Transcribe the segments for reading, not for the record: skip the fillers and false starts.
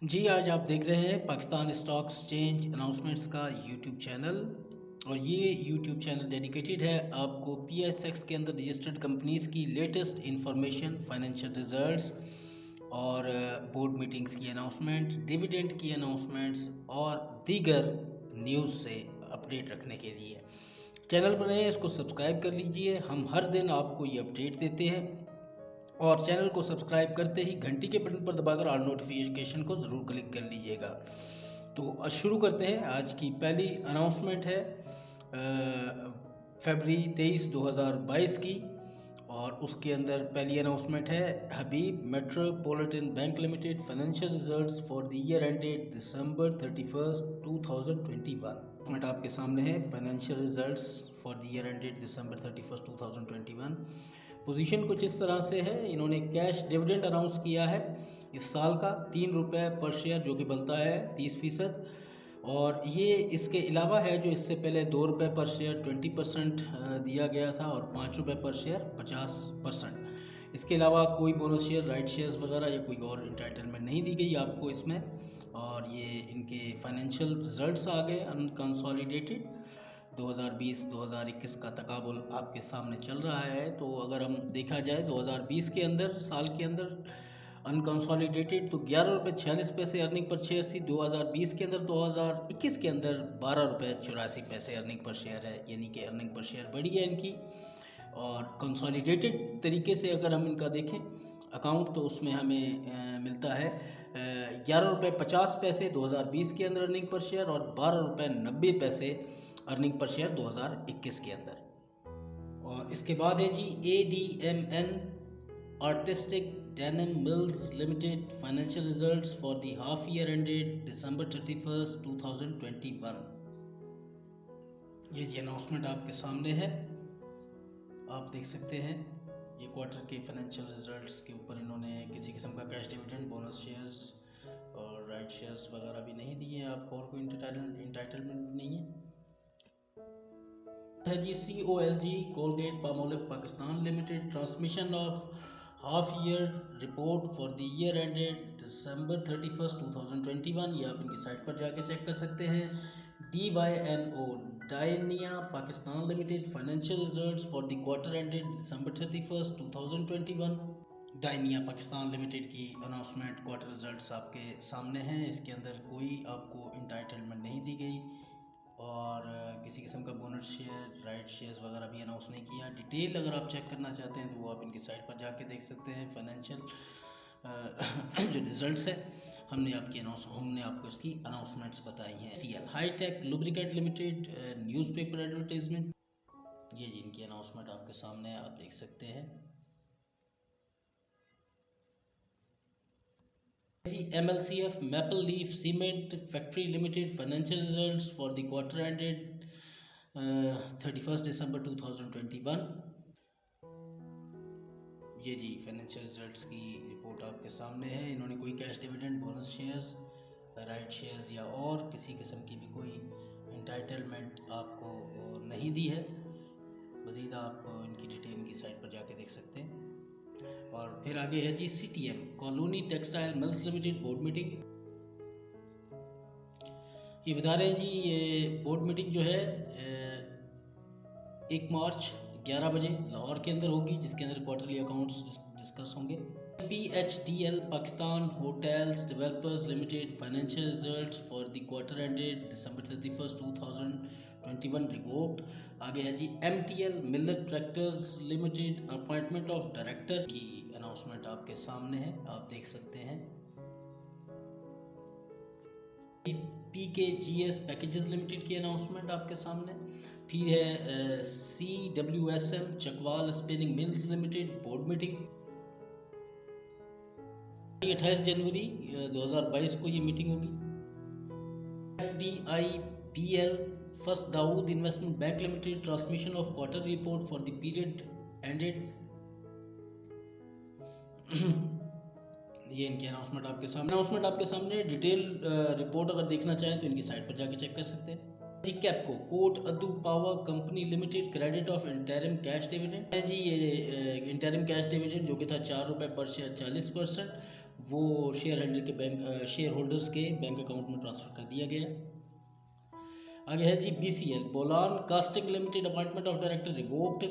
जी, आज आप देख रहे हैं पाकिस्तान स्टॉक एक्सचेंज अनाउंसमेंट्स का यूट्यूब चैनल। और ये यूट्यूब चैनल डेडिकेटेड है आपको पीएसएक्स के अंदर रजिस्टर्ड कंपनीज़ की लेटेस्ट इंफॉर्मेशन, फाइनेंशियल रिजल्ट्स और बोर्ड मीटिंग्स की अनाउंसमेंट, डिविडेंड की अनाउंसमेंट्स और दीगर न्यूज़ से अपडेट रखने के लिए चैनल बनाए, इसको सब्सक्राइब कर लीजिए। हम हर दिन आपको ये अपडेट देते हैं और चैनल को सब्सक्राइब करते ही घंटी के बटन पर दबाकर ऑल नोटिफिकेशन को ज़रूर क्लिक कर लीजिएगा। तो शुरू करते हैं। आज की पहली अनाउंसमेंट है फरवरी 23, 2022 की, और उसके अंदर पहली अनाउंसमेंट है Habib metropolitan bank limited financial results for the year ended December 31, 2021। Announcement आपके सामने है financial results for the year ended December 31, 2021। Position कुछ इस तरह से है। इन्होंने कैश डिविडेंड अनाउंस किया है इस साल का 3 रुपये पर शेयर, जो कि बनता है 30%। और ये इसके अलावा है जो इससे पहले 2 रुपये पर शेयर 20% दिया गया था और 5 रुपये पर शेयर 50%। इसके अलावा कोई बोनस शेयर, राइट शेयर्स वगैरह या कोई और इंटाइटलमेंट नहीं दी गई आपको इसमें। और ये इनके फाइनेंशियल रिजल्ट्स आ गए अनकंसोलिडेटेड। 2020-2021 का तकाबुल आपके सामने चल रहा है। तो अगर हम देखा जाए 2020 के अंदर, साल के अंदर अनकंसोलिडेटेड, तो 11 रुपये 46 पैसे अर्निंग पर शेयर थी 2020 के अंदर। 2021 के अंदर 12 रुपये 84 पैसे अर्निंग पर शेयर है, यानी कि अर्निंग पर शेयर बढ़ी है इनकी। और कंसोलिडेटेड तरीके से अगर हम इनका देखें अकाउंट, तो उसमें हमें मिलता है 11 रुपये 50 पैसे 2020 के अंदर अर्निंग पर शेयर और 12 रुपये 90 पैसे अर्निंग पर शेयर 2021 के अंदर। और इसके बाद है जी ADMN artistic denim mills limited financial results for the half year ended December 31, 2021। ये जी अनाउंसमेंट आपके सामने है, आप देख सकते हैं। ये क्वार्टर के फाइनेंशियल रिजल्ट्स के ऊपर इन्होंने किसी किस्म का कैश डिविडेंड, बोनस शेयर्स और राइट शेयर्स वगैरह भी नहीं दिए हैं आपको, और कोई इंटाइटलमेंट नहीं है जी। COLG Colgate Palmolive Pakistan limited transmission of half year report for the year ended December 31, 2021। ये आप इनकी साइट पर जाके चेक कर सकते हैं। DYNO Dynea Pakistan limited financial results for the quarter ended December 31, 2021। Dynea Pakistan limited की अनाउंसमेंट, क्वार्टर रिजल्ट्स आपके सामने हैं। इसके अंदर कोई आपको इंटाइटलमेंट नहीं दी गई और किसी किस्म का बोनस शेयर, राइट शेयर्स वगैरह भी अनाउंस नहीं किया। डिटेल अगर आप चेक करना चाहते हैं तो वो आप इनकी साइट पर जाके देख सकते हैं। फाइनेंशियल जो रिजल्ट्स है हमने आपको इसकी अनाउंसमेंट्स बताई हैं। TL hitech lubricant limited newspaper advertisement, ये जी इनकी अनाउंसमेंट आपके सामने है, आप देख सकते हैं। MLCF maple leaf cement factory limited financial results for the quarter ended 31 दिसंबर 2021। ये जी फाइनेंशियल रिजल्ट्स की रिपोर्ट आपके सामने है। इन्होंने कोई cash dividend, bonus shares, right shares या और किसी किस्म की भी कोई इंटाइटलमेंट आपको नहीं दी है। मज़ीद आप इनकी डिटेल इनकी साइट पर जाके देख सकते हैं। और फिर आगे है जी CTM colony textile mills limited board meeting. ये बता रहे हैं जी ये बोर्ड मीटिंग जो है 1 मार्च 11 बजे लाहौर के अंदर होगी, जिसके अंदर क्वार्टरली अकाउंट्स डिस्कस होंगे। PHDL Pakistan hotels developers limited financial results for the quarter ended December 31, 2021 revoked. आगे है जी MTL Miller tractors limited appointment of director की अनाउंसमेंट आपके सामने है, आप देख सकते हैं। PKGS पैकेजेस लिमिटेड की अनाउंसमेंट आपके सामने। फिर है CWSM Chakwal spinning mills limited board meeting. 28 जनवरी 2022 को ये मीटिंग होगी। FDIPL first Dawood investment bank limited transmission of quarter report for the period ended. ये इनकी अनाउंसमेंट आपके सामने। डिटेल रिपोर्ट अगर देखना चाहें तो इनकी साइट पर जाके चेक कर सकते हैं। Kapco Kot Addu power company limited credit of interim cash dividend है जी। ये इंटरिम कैश डिविडेंड जो कि था 4 रुपये पर शेयर 40%, वो शेयर होल्डर्स के बैंक अकाउंट में ट्रांसफ़र कर दिया गया। आगे है जी BCL Bolan casting limited appointment of director revoked.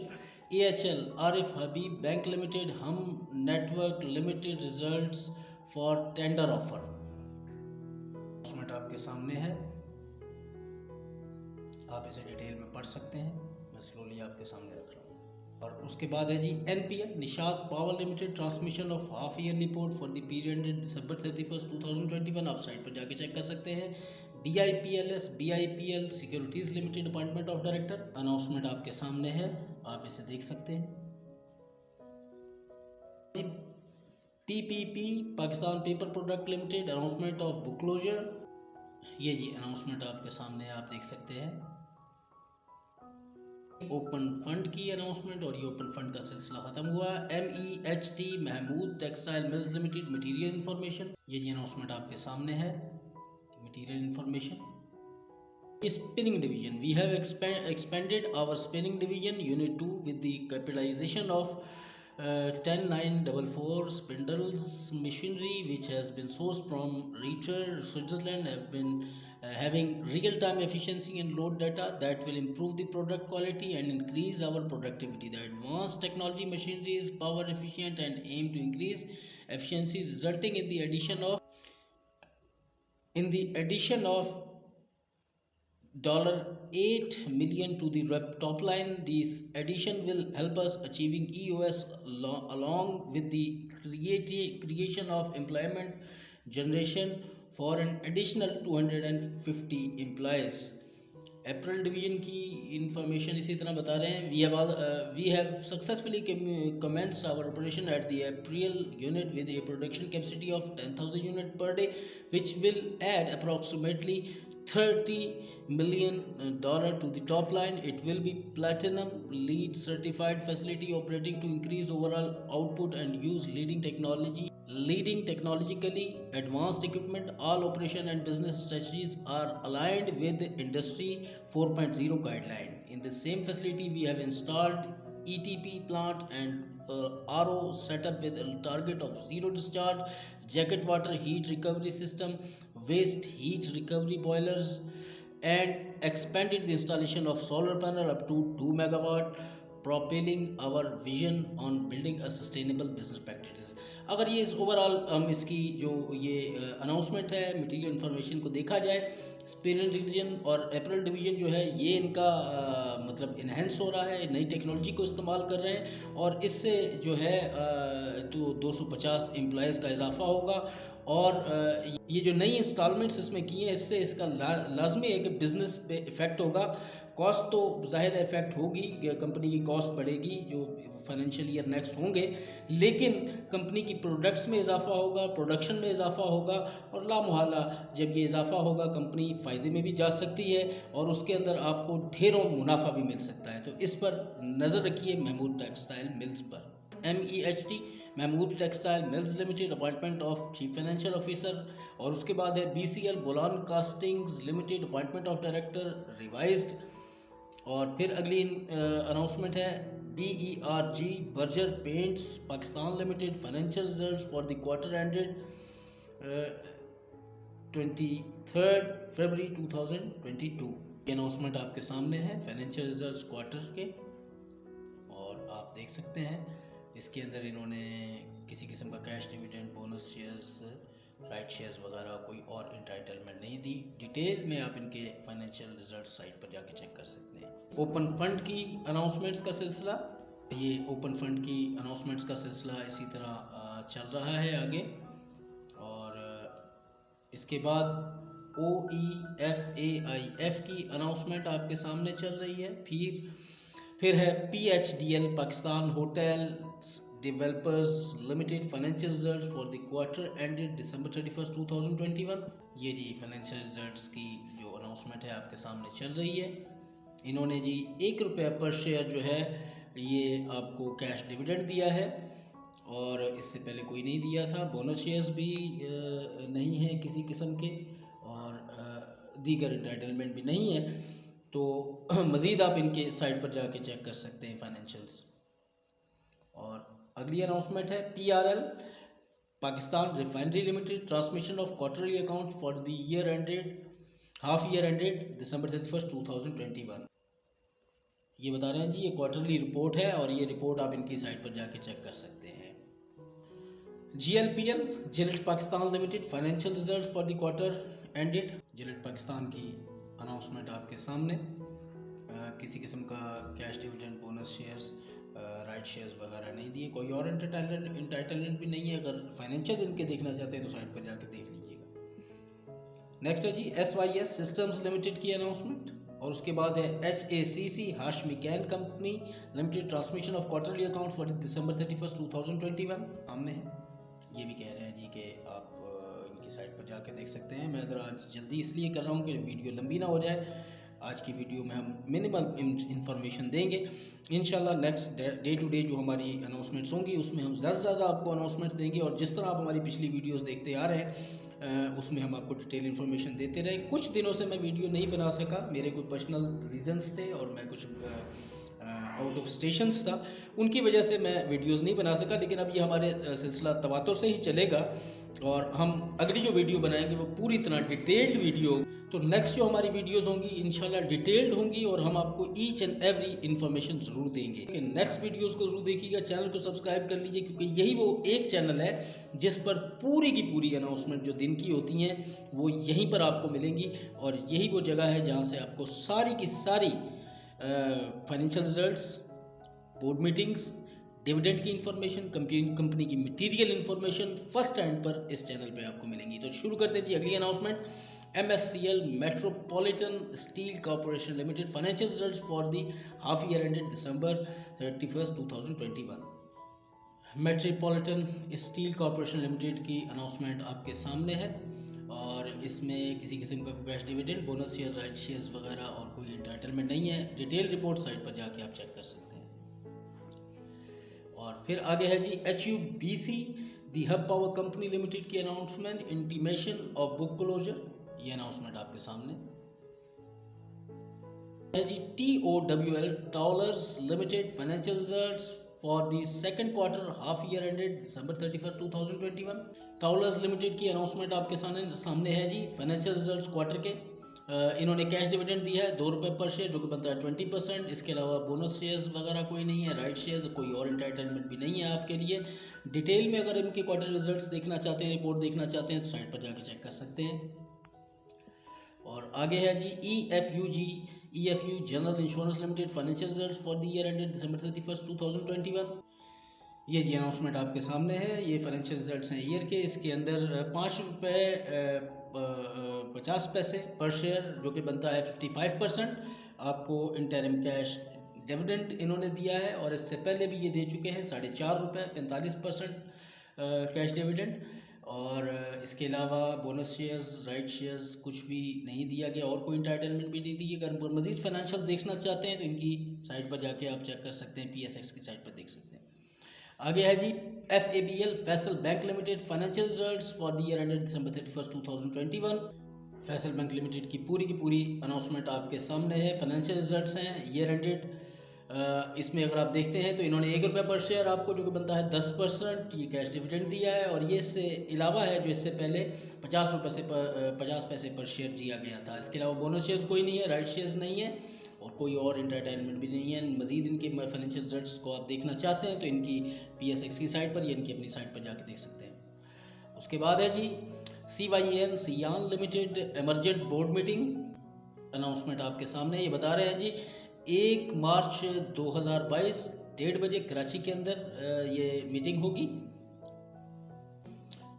AHL Arif Habib bank limited Hum network limited results for tender offer. Announcement आपके सामने है, आप इसे डिटेल में पढ़ सकते हैं, मैं स्लोली आपके सामने रख रहा हूँ। और उसके बाद है जी NPL Nishat power limited transmission of half year report for the period December 31, 2021। आप साइट पर जाके चेक कर सकते हैं। BIPL securities limited appointment of director, announcement आपके सामने है, आप इसे देख सकते हैं। PPP Pakistan paper product limited announcement of book closure, ये जी अनाउंसमेंट आपके सामने आप देख सकते हैं। ओपन फंड की अनाउंसमेंट, और ये ओपन फंड का सिलसिला खत्म हुआ। MEHT Mahmood textile mills limited material information, ये जी अनाउंसमेंट आपके सामने है, material information. Spinning division, we have expanded our spinning division unit 2 with the capitalization of 10944 spindles machinery which has been sourced from Rieter, Switzerland, have been having real-time efficiency and load data that will improve the product quality and increase our productivity. The advanced technology machinery is power efficient and aim to increase efficiency, resulting in the addition of $8 million to the top line. This addition will help us achieving EOS along with the creation of employment generation for an additional 250 employees. April division की information इसी तरह बता रहे हैं। We have successfully commenced our operation at the April unit with a production capacity of 10,000 units per day, which will add approximately $30 million to the top line. It will be platinum LEED certified facility operating to increase overall output and use leading technologically advanced equipment. All operation and business strategies are aligned with the industry 4.0 guideline. In the same facility we have installed ETP plant and RO setup with a target of zero discharge, jacket water heat recovery system, waste heat recovery boilers, and expanded the installation of solar panel up to 2 megawatt, propelling our vision on building a sustainable business practices. अगर ये इस overall हम इसकी जो ये announcement है material information को देखा जाए, स्पिनिंग डिवीजन और अप्रैल डिवीजन जो है ये इनका मतलब इन्हेंस हो रहा है, नई टेक्नोलॉजी को इस्तेमाल कर रहे हैं, और इससे जो है तो 250 एम्प्लॉयज़ का इजाफा होगा। और ये जो नई इंस्टॉलमेंट्स इसमें की हैं, इससे इसका लाजमी है कि बिज़नेस पे इफ़ेक्ट होगा। कॉस्ट तो ज़ाहिर इफ़ेक्ट होगी, कंपनी की कॉस्ट बढ़ेगी जो फाइनेंशियल ईयर नेक्स्ट होंगे, लेकिन कंपनी की प्रोडक्ट्स में इजाफा होगा, प्रोडक्शन में इजाफा होगा, और लामुहाला जब ये इजाफा होगा कंपनी फ़ायदे में भी जा सकती है और उसके अंदर आपको ढेरों मुनाफा भी मिल सकता है। तो इस पर नज़र रखिए महमूद टेक्सटाइल मिल्स पर। MEHT Mahmood textile mills limited appointment of chief financial officer, और उसके बाद है BCL Bolan castings limited appointment of director revised. और फिर अगली अनाउंसमेंट है BERG Berger paints Pakistan limited financial results for the quarter ended 23 February 2022। ये अनाउंसमेंट आपके सामने है फाइनेंशियल रिजल्ट्स क्वार्टर के, और आप देख सकते हैं इसके अंदर इन्होंने किसी किस्म का cash dividend, bonus shares, right shares वगैरह कोई और इंटाइटलमेंट नहीं दी। डिटेल में आप इनके फाइनेंशियल रिजल्ट साइट पर जाके चेक कर सकते हैं। ओपन फंड की अनाउंसमेंट्स का सिलसिला, ये ओपन फंड की अनाउंसमेंट्स का सिलसिला इसी तरह चल रहा है आगे। और इसके बाद OEFAIF की अनाउंसमेंट आपके सामने चल रही है। फिर है PHDL Pakistan hotels developers limited financial result for the quarter ended December 31, 2021। ये जी फाइनेंशियल रिजल्ट्स की जो अनाउंसमेंट है आपके सामने चल रही है। इन्होंने जी ₹1 पर शेयर जो है ये आपको कैश डिविडेंड दिया है, और इससे पहले कोई नहीं दिया था। बोनस शेयर्स भी नहीं है किसी किस्म के, और दीगर इंटाइटलमेंट भी नहीं है। तो मज़ीद आप इनके साइट पर जाके चेक कर सकते हैं फाइनेंशियल्स। और अगली अनाउंसमेंट है PRL Pakistan Refinery Limited transmission of quarterly accounts for the half year ended December 31st 2021। ये बता रहे हैं जी, ये क्वार्टरली रिपोर्ट है और ये रिपोर्ट आप इनकी साइट पर जाके चेक कर सकते हैं। GLPL Gillette Pakistan limited financial result for the quarter ended. Gillette Pakistan की अनाउंसमेंट आपके सामने। किसी किस्म का cash dividend, bonus shares, right shares वगैरह नहीं दिए। कोई और इंटाइटलमेंट भी नहीं है। अगर फाइनेंशियल इनके देखना चाहते हैं तो साइट पर जाके देख लीजिएगा। नेक्स्ट है जी SYS सिस्टम्स लिमिटेड की अनाउंसमेंट, और उसके बाद है HACC Hashmi can company limited transmission of quarterly account for December 31st 2021 सामने है। ये भी कह रहे हैं जी कि आप इनकी साइट पर जाके देख सकते हैं। मैं ज़रा आज जल्दी इसलिए कर रहा हूँ कि वीडियो लंबी ना हो जाए। आज की वीडियो में हम मिनिमल इंफॉर्मेशन देंगे। इंशाल्लाह नेक्स्ट डे टू डे जो हमारी अनाउंसमेंट्स होंगी उसमें हम ज़्यादा से ज़्यादा आपको अनाउंसमेंट्स देंगे, और जिस तरह आप हमारी पिछली वीडियोस देखते आ रहे हैं उसमें हम आपको डिटेल इन्फॉर्मेशन देते रहे। कुछ दिनों से मैं वीडियो नहीं बना सका, मेरे कुछ पर्सनल रीजंस थे और मैं कुछ आउट ऑफ स्टेशंस था, उनकी वजह से मैं वीडियोस नहीं बना सका। लेकिन अब ये हमारे सिलसिला तवातुर से ही चलेगा और हम अगली जो वीडियो बनाएंगे वो पूरी तरह डिटेल्ड वीडियो। तो नेक्स्ट जो हमारी वीडियोस होंगी इंशाल्लाह डिटेल्ड होंगी और हम आपको ईच एंड एवरी इन्फॉर्मेशन ज़रूर देंगे। नेक्स्ट वीडियोस को ज़रूर देखिएगा, चैनल को सब्सक्राइब कर लीजिए, क्योंकि यही वो एक चैनल है जिस पर पूरी की पूरी अनाउंसमेंट जो दिन की होती हैं वो यहीं पर आपको मिलेंगी, और यही वो जगह है जहाँ से आपको सारी की सारी financial results, board meetings, dividend की इन्फॉर्मेशन, कंपनी की मटीरियल इन्फॉर्मेशन फर्स्ट हैंड पर इस चैनल पे आपको मिलेंगी। तो शुरू करते हैं जी अगली announcement. MSCL metropolitan steel corporation limited financial results for the half year ended December 31st 2021। Metropolitan steel corporation limited की अनाउंसमेंट आपके सामने है, और इसमें किसी किस्म का cash dividend, bonus share, right shares वगैरह और कोई एंटाइटलमेंट नहीं है। डिटेल रिपोर्ट साइट पर जाके आप चेक कर सकते हैं। और फिर आगे है जी HUBC the hub power company limited की announcement, intimation of book closure. ये अनाउंसमेंट आपके सामने है जी। TOWL Towellers limited financial results for the second quarter half year ended December 31st 2021। Towellers limited की अनाउंसमेंट आपके सामने है जी। फाइनेंशियल रिजल्ट्स क्वार्टर के इन्होंने कैश डिविडेंड दिया है 2 रुपये पर शेयर, जो कि बनता है 20%। इसके अलावा बोनस शेयर्स वगैरह कोई नहीं है, राइट शेयर्स, कोई और एंटाइटलमेंट भी नहीं है आपके लिए। डिटेल में अगर इनके क्वार्टर रिजल्ट्स देखना चाहते हैं, रिपोर्ट देखना चाहते हैं, साइट पर जाके चेक कर सकते हैं। और आगे है जी EFU general insurance limited financial results for the year ended December 31st 2021। ये जी अनाउंसमेंट आपके सामने है। ये फाइनेंशियल रिजल्ट्स हैं ईयर के। इसके अंदर 5 रुपये 50 पैसे पर शेयर, जो कि बनता है 55%, आपको इंटरिम कैश डिविडेंड इन्होंने दिया है, और इससे पहले भी ये दे चुके हैं 4.5 रुपये 45% कैश डिविडेंड। और इसके अलावा बोनस शेयर्स, राइट शेयर्स कुछ भी नहीं दिया गया, और कोई इंटाइटलमेंट भी नहीं दी गई। अगर मज़ीद फाइनेंशियल देखना चाहते हैं तो इनकी साइट पर जाके आप चेक कर सकते हैं, PSX की साइट पर देख सकते हैं। आगे है जी FABL Faisal bank limited financial results for the year ended December 31st 2021। Faisal bank limited की पूरी अनाउंसमेंट आपके सामने है। फाइनेंशियल रिजल्ट्स हैं ईयर एंडेड। इसमें अगर आप देखते हैं तो इन्होंने 1 रुपये पर शेयर आपको, जो कि बनता है 10%, ये कैश डिविडेंड दिया है। और ये इससे अलावा है जो इससे पहले 50 पैसे पर शेयर दिया गया था। इसके अलावा बोनस शेयर्स कोई नहीं है, राइट शेयर्स नहीं है, और कोई और एंटरटेनमेंट भी नहीं है। मज़ीद इनके फाइनेंशियल रिजल्ट्स को आप देखना चाहते हैं तो इनकी PSX की साइट पर या इनकी अपनी साइट पर जाके देख सकते हैं। उसके बाद है जी CYAN सियान limited emergent board meeting announcement आपके सामने। ये बता रहे हैं जी 1 मार्च 2022 1:30 बजे कराची के अंदर ये मीटिंग होगी।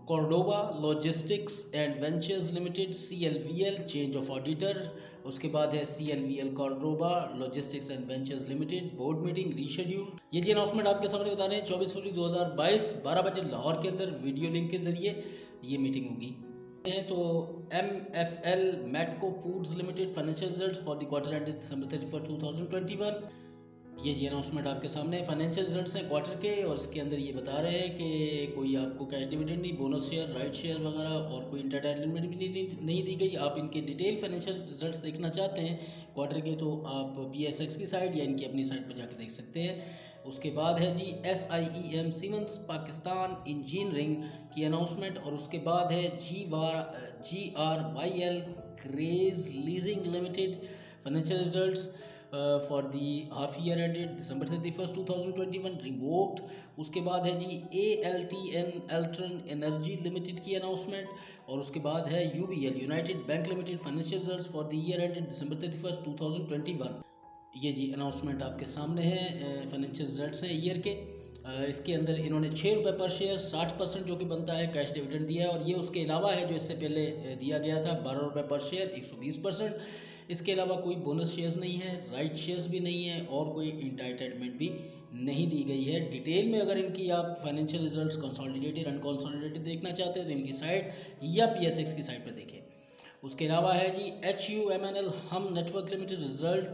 Cordoba logistics and ventures limited CLVL change of auditor. उसके बाद है CLVL Cordoba logistics and ventures limited board meeting reschedule. ये जी अनाउंसमेंट आपके सामने बता रहे हैं 24 फरवरी 2022 12 बजे लाहौर के अंदर वीडियो लिंक के जरिए ये मीटिंग होगी। तो MFL Matco foods limited financial results for the quarter ended December 31st 2021। ये जी अनाउंसमेंट आपके सामने फाइनेंशियल रिजल्ट्स हैं क्वार्टर के, और इसके अंदर ये बता रहे हैं कि कोई आपको कैश डिविडेंड नहीं, बोनस शेयर, राइट शेयर वगैरह और कोई एंटरटेनमेंट भी नहीं दी गई। आप इनके डिटेल फाइनेंशियल रिजल्ट्स देखना चाहते हैं क्वार्टर के तो आप PSX की साइट या इनकी अपनी साइट पर जाकर देख सकते हैं। उसके बाद है जी SIEM सीमेंस पाकिस्तान इंजीनियरिंग की अनाउंसमेंट, और उसके बाद है GRYL Grays leasing limited financial results for the half year ended December 31st 2021 revoked. उसके बाद है जी ALTN अल्ट्रन एनर्जी लिमिटेड की अनाउंसमेंट, और उसके बाद है UBL united bank limited financial results for the year ended December 31st 2021। ये जी अनाउंसमेंट आपके सामने है, फाइनेंशियल रिजल्ट्स हैं ईयर के। इसके अंदर इन्होंने 6 रुपये पर शेयर 60% जो कि बनता है कैश डिविडेंड दिया है, और ये उसके अलावा है जो इससे पहले दिया गया था 12 रुपये पर शेयर 120%। इसके अलावा कोई बोनस शेयर्स नहीं है, राइट शेयर्स भी नहीं है, और कोई इंटाइटलमेंट भी नहीं दी गई है। डिटेल में अगर इनकी आप फाइनेंशियल रिजल्ट्स कंसोलिडेटेड अनकंसोलिडेटेड देखना चाहते हैं तो इनकी साइट या PSX की साइट पर देखें। उसके अलावा है जी HUMNL Hum network limited result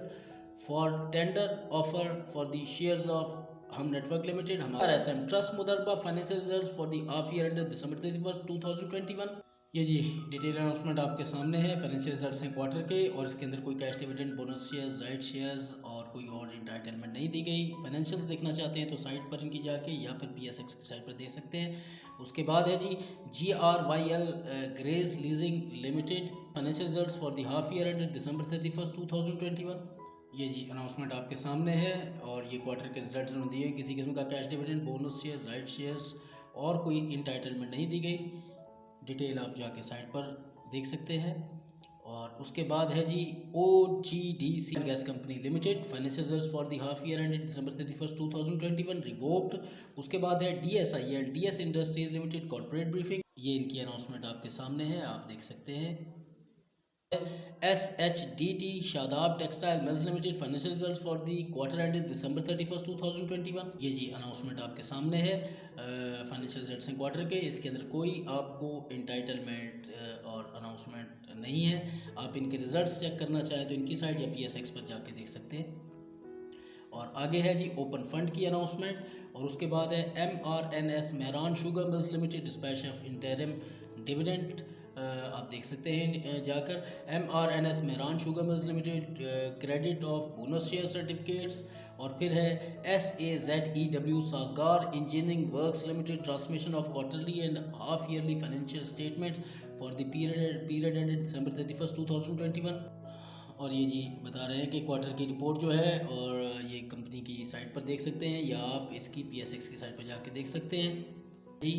for tender offer for the shares of Hum network limited. हमारा SM trust Modaraba financial results for the half year ended December 31st 2021। ये जी डिटेल अनाउंसमेंट आपके सामने है, फाइनेंशियल रिजल्ट्स हैं क्वार्टर के, और इसके अंदर कोई cash dividend, bonus shares, right shares और कोई और इंटाइटलमेंट नहीं दी गई। फाइनेंशियल्स देखना चाहते हैं तो साइट पर इनकी जाके या फिर PSX की साइट पर देख सकते हैं। उसके बाद है जी GRYL Grays leasing limited financial results for the half year ended December 31st 2021। ये जी अनाउंसमेंट आपके सामने है, और ये क्वार्टर के रिजल्ट उन्होंने दिए। किसी किस्म का cash dividend, bonus share, right shares और कोई इंटाइटलमेंट नहीं दी गई। डिटेल आप जाके साइट पर देख सकते हैं। और उसके बाद है जी OGDC gas company limited financial results for the half year ended December 31st 2021 revoked. उसके बाद है DSIL DS industries limited corporate briefing. ये इनकी अनाउंसमेंट आपके सामने है, आप देख सकते हैं। SHDT Shadab textile mills limited financial results for the quarter ended December 31st 2021। ये जी अनाउंसमेंट आपके सामने है, फाइनेंशियल रिजल्ट्स हैं क्वार्टर के। इसके अंदर कोई आपको इंटाइटलमेंट और अनाउंसमेंट नहीं है। आप इनके रिजल्ट्स चेक करना चाहें तो इनकी साइट या PSX पर जाके देख सकते हैं। और आगे है जी ओपन फंड की अनाउंसमेंट, और उसके बाद है MRNS Mehran sugar mills limited dispatch of interim dividend. आप देख सकते हैं जाकर MRNS Mehran sugar mills limited credit of bonus share certificates. और फिर है SAZEW Sazgar engineering works limited transmission of quarterly and half yearly financial statements for the period ended December 31st 2021। और ये जी बता रहे हैं कि क्वार्टर की रिपोर्ट जो है, और ये कंपनी की साइट पर देख सकते हैं या आप इसकी PSX की साइट पर जाके देख सकते हैं जी।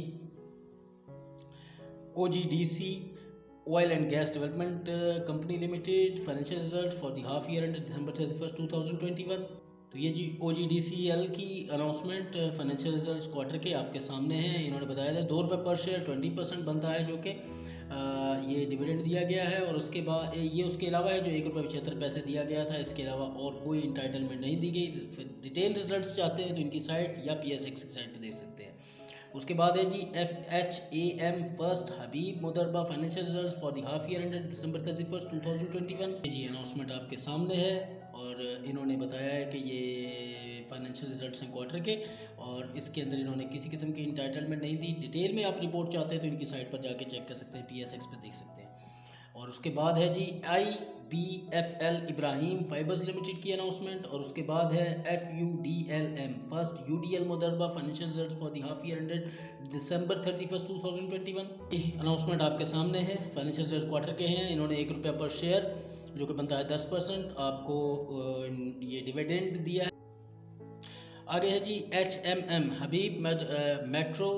OGDC oil and gas development company limited financial result for the half year ended December 31st 2021। तो ये जी OGDCL की अनाउंसमेंट फाइनेंशियल रिजल्ट्स क्वार्टर के आपके सामने हैं। इन्होंने बताया था 2 रुपये पर शेयर 20% बनता है, जो कि ये डिविडेंड दिया गया है। और उसके बाद ये उसके अलावा है जो 1 रुपये 75 पैसे दिया गया था। इसके अलावा और कोई इंटाइटलमेंट नहीं दी गई। डिटेल रिजल्ट्स चाहते हैं तो इनकी साइट या PSX की साइट पर देख सकते हैं। उसके बाद है जी FHAM first Habib Modaraba financial results for the half year ended December 31st 2021। जी अनाउंसमेंट आपके सामने है, और इन्होंने बताया है कि ये फाइनेंशियल रिजल्ट्स हैं क्वार्टर के, और इसके अंदर इन्होंने किसी किस्म की इंटाइटलमेंट नहीं दी। डिटेल में आप रिपोर्ट चाहते हैं तो इनकी साइट पर जाके चेक कर सकते हैं, PSX पर देख सकते हैं। और उसके बाद है जी IBFL इब्राहिम फाइबर्स लिमिटेड की अनाउंसमेंट, और उसके बाद है FUDLM first UDL Modaraba financial results for the half year ended December 31st 2021। Announcement आपके सामने है, फाइनेंशियल रिजल्ट क्वार्टर के हैं। इन्होंने 1 रुपये पर शेयर जो कि बनता है 10% आपको ये डिविडेंड दिया है। आगे है जी HMM Habib metro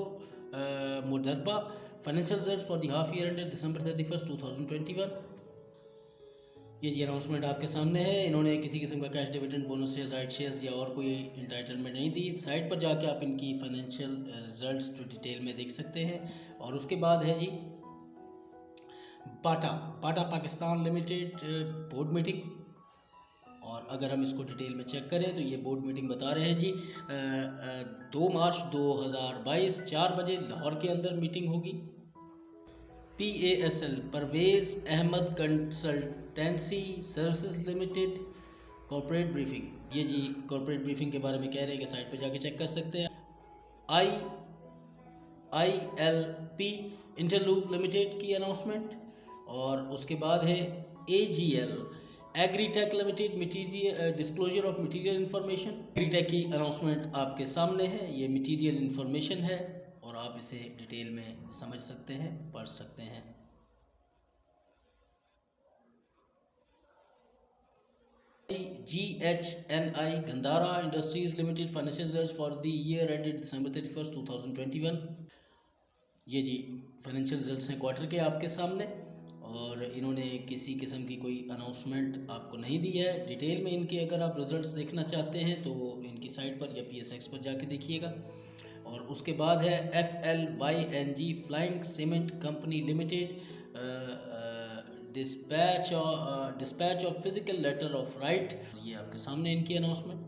Modaraba financial result for the half year ended December 31st 2021। ये जी अनाउंसमेंट आपके सामने है। इन्होंने किसी किस्म का cash dividend, bonus share, right shares या और कोई इंटाइटलमेंट नहीं दी। साइट पर जाके आप इनकी फाइनेंशियल रिजल्ट्स जो डिटेल में देख सकते हैं। और उसके बाद है जी बाटा पाकिस्तान लिमिटेड बोर्ड मीटिंग, और अगर हम इसको डिटेल में चेक करें तो ये बोर्ड मीटिंग बता रहे हैं जी 2 मार्च 2022 4 बजे लाहौर के अंदर मीटिंग होगी। PASL Parvez Ahmad consultancy services limited corporate briefing. ये जी कॉर्पोरेट ब्रीफिंग के बारे में कह रहे हैं कि साइट पर जाके चेक कर सकते हैं। ILP इंटरलूप लिमिटेड की अनाउंसमेंट, और उसके बाद है AGL agritech limited material disclosure of material information. Agritech की अनाउंसमेंट आपके सामने है, ये मटीरियल इंफॉर्मेशन है और आप इसे डिटेल में समझ सकते हैं, पढ़ सकते हैं। GHNI Gandhara industries limited financial results for the year ended December 31 2021। ये जी फाइनेंशियल रिजल्ट्स हैं क्वार्टर के आपके सामने, और इन्होंने किसी किस्म की कोई अनाउंसमेंट आपको नहीं दी है। डिटेल में इनके अगर आप रिजल्ट्स देखना चाहते हैं तो इनकी साइट पर या PSX पर जाके देखिएगा। और उसके बाद है FLYNG flying cement company limited dispatch of physical letter of right, ये आपके सामने इनकी announcement.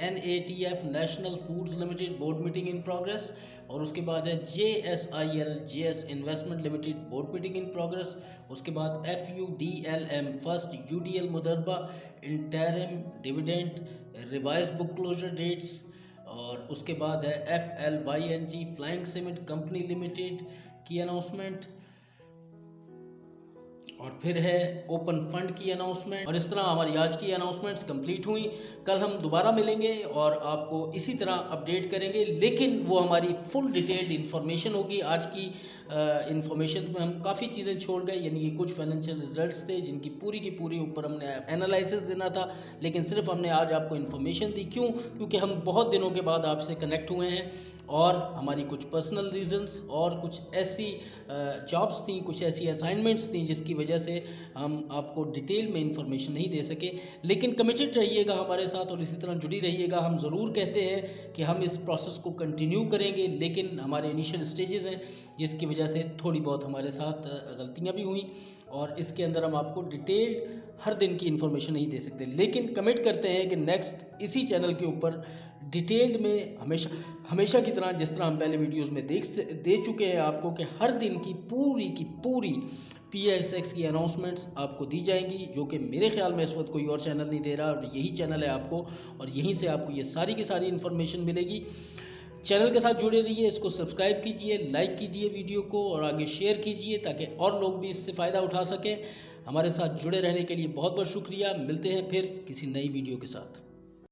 NATF national foods limited board meeting in progress, और उसके बाद है JSIL investment limited board meeting in progress. उसके बाद FUDLM first UDL Modaraba interim dividend revise book closure dates, और उसके बाद है FLYNG flying cement company limited की अनाउंसमेंट, और फिर है ओपन फंड की अनाउंसमेंट। और इस तरह हमारी आज की अनाउंसमेंट्स कंप्लीट हुई। कल हम दोबारा मिलेंगे और आपको इसी तरह अपडेट करेंगे, लेकिन वो हमारी फुल डिटेल्ड इन्फॉर्मेशन होगी। आज की इन्फॉर्मेशन में हम काफ़ी चीज़ें छोड़ गए, यानी कि कुछ फाइनेंशियल रिजल्ट्स थे जिनकी पूरी की पूरी ऊपर हमने एनालिसिस देना था, लेकिन सिर्फ हमने आज आपको इन्फॉर्मेशन दी। क्यों? क्योंकि हम बहुत दिनों के बाद आपसे कनेक्ट हुए हैं और हमारी कुछ पर्सनल रीजंस और कुछ ऐसी जॉब्स थी, कुछ ऐसी असाइनमेंट्स थी जिसकी वजह से हम आपको डिटेल में इंफॉर्मेशन नहीं दे सके। लेकिन कमिटेड रहिएगा हमारे साथ और इसी तरह जुड़ी रहिएगा। हम ज़रूर कहते हैं कि हम इस प्रोसेस को कंटिन्यू करेंगे, लेकिन हमारे इनिशियल स्टेजेस हैं जिसकी वजह से थोड़ी बहुत हमारे साथ गलतियां भी हुई, और इसके अंदर हम आपको डिटेल्ड हर दिन की इन्फॉर्मेशन नहीं दे सकते। लेकिन कमिट करते हैं कि नेक्स्ट इसी चैनल के ऊपर डिटेल्ड में हमेशा की तरह, जिस तरह हम पहले वीडियोस में दे चुके हैं आपको, कि हर दिन की पूरी PSX की अनाउंसमेंट्स आपको दी जाएंगी, जो कि मेरे ख्याल में इस वक्त कोई और चैनल नहीं दे रहा, और यही चैनल है आपको, और यहीं से आपको ये सारी की सारी इन्फॉर्मेशन मिलेगी। चैनल के साथ जुड़े रहिए, इसको सब्सक्राइब कीजिए, लाइक कीजिए वीडियो को और आगे शेयर कीजिए ताकि और लोग भी इससे फ़ायदा उठा सकें। हमारे साथ जुड़े रहने के लिए बहुत बहुत शुक्रिया। मिलते हैं फिर किसी नई वीडियो के साथ।